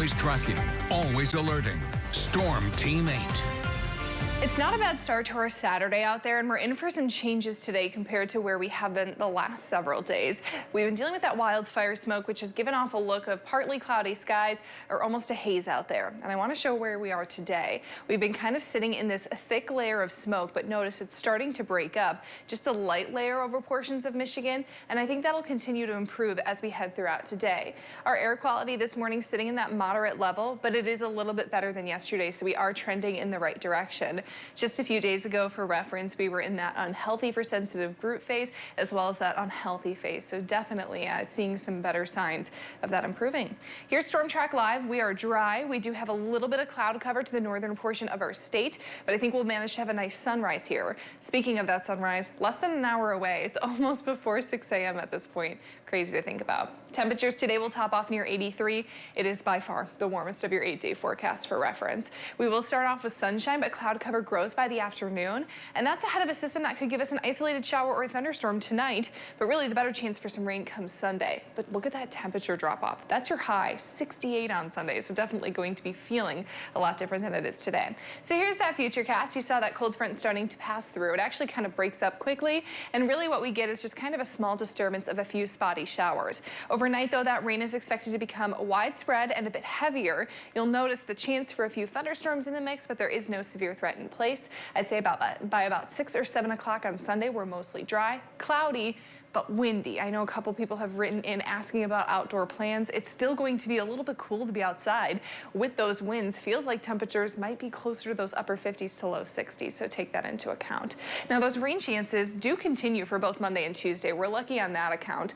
Always tracking, always alerting. Storm Team 8. It's not a bad start to our Saturday out there, and we're in for some changes today compared to where we have been the last several days. We've been dealing with that wildfire smoke, which has given off a look of partly cloudy skies or almost a haze out there. And I want to show where we are today. We've been kind of sitting in this thick layer of smoke, but notice it's starting to break up. Just a light layer over portions of Michigan, and I think that'll continue to improve as we head throughout today. Our air quality this morning sitting in that moderate level, but it is a little bit better than yesterday, so we are trending in the right direction. Just a few days ago, for reference, we were in that unhealthy for sensitive group phase as well as that unhealthy phase. So definitely seeing some better signs of that improving. Here's Storm Track Live. We are dry. We do have a little bit of cloud cover to the northern portion of our state, but I think we'll manage to have a nice sunrise here. Speaking of that sunrise, less than an hour away. It's almost before 6 a.m. at this point. Crazy to think about. Temperatures today will top off near 83. It is by far the warmest of your 8-day forecast for reference. We will start off with sunshine, but cloud cover grows by the afternoon, and that's ahead of a system that could give us an isolated shower or thunderstorm tonight, but really the better chance for some rain comes Sunday. But look at that temperature drop off. That's your high, 68 on Sunday, so definitely going to be feeling a lot different than it is today. So here's that future cast. You saw that cold front starting to pass through. It actually kind of breaks up quickly, and really what we get is just kind of a small disturbance of a few spotty showers. Overnight, though, that rain is expected to become widespread and a bit heavier. You'll notice the chance for a few thunderstorms in the mix, but there is no severe threat in place. I'd say by about 6 or 7 o'clock on Sunday, we're mostly dry, cloudy, but windy. I know a couple people have written in asking about outdoor plans. It's still going to be a little bit cool to be outside with those winds. Feels like temperatures might be closer to those upper 50s to low 60s, so take that into account. Now, those rain chances do continue for both Monday and Tuesday. We're lucky on that account.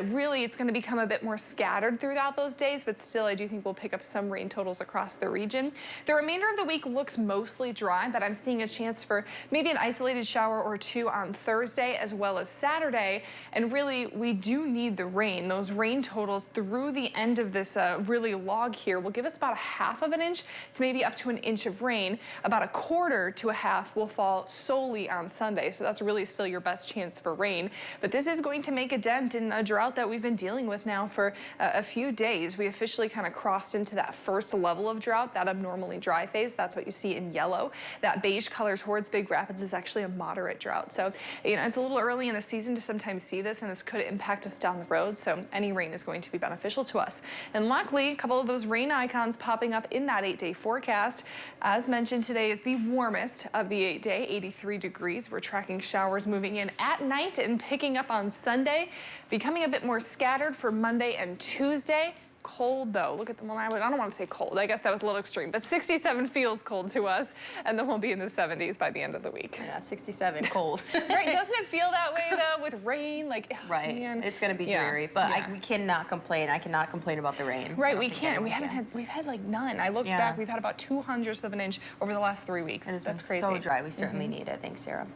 Really, it's going to become a bit more scattered throughout those days, but still, I do think we'll pick up some rain totals across the region. The remainder of the week looks mostly dry, but I'm seeing a chance for maybe an isolated shower or two on Thursday as well as Saturday. And really, we do need the rain. Those rain totals through the end of this really log here will give us about a half of an inch to maybe up to an inch of rain. About a quarter to a half will fall solely on Sunday. So that's really still your best chance for rain. But this is going to make a dent in a drought that we've been dealing with now for a few days. We officially kind of crossed into that first level of drought, that abnormally dry phase. That's what you see in yellow. That beige color towards Big Rapids is actually a moderate drought. So, you know, it's a little early in the season to sometimes see this, and this could impact us down the road, so any rain is going to be beneficial to us. And luckily, a couple of those rain icons popping up in that 8-day forecast. As mentioned, today is the warmest of the 8-day, 83 degrees. We're tracking showers moving in at night and picking up on Sunday, becoming a bit more scattered for Monday and Tuesday. Cold though. Look at the, well, I don't want to say cold. I guess that was a little extreme, but 67 feels cold to us, and then we'll be in the 70s by the end of the week. Yeah, 67, cold. Right? Doesn't it feel that way though with rain? Like, right. Man. It's going to be dreary, but we cannot complain. I cannot complain about the rain. Right, we can't. We've had like none. I looked back. We've had about 0.02 of an inch over the last 3 weeks. And it's That's been crazy. so dry. We certainly need it. Thanks, Sarah.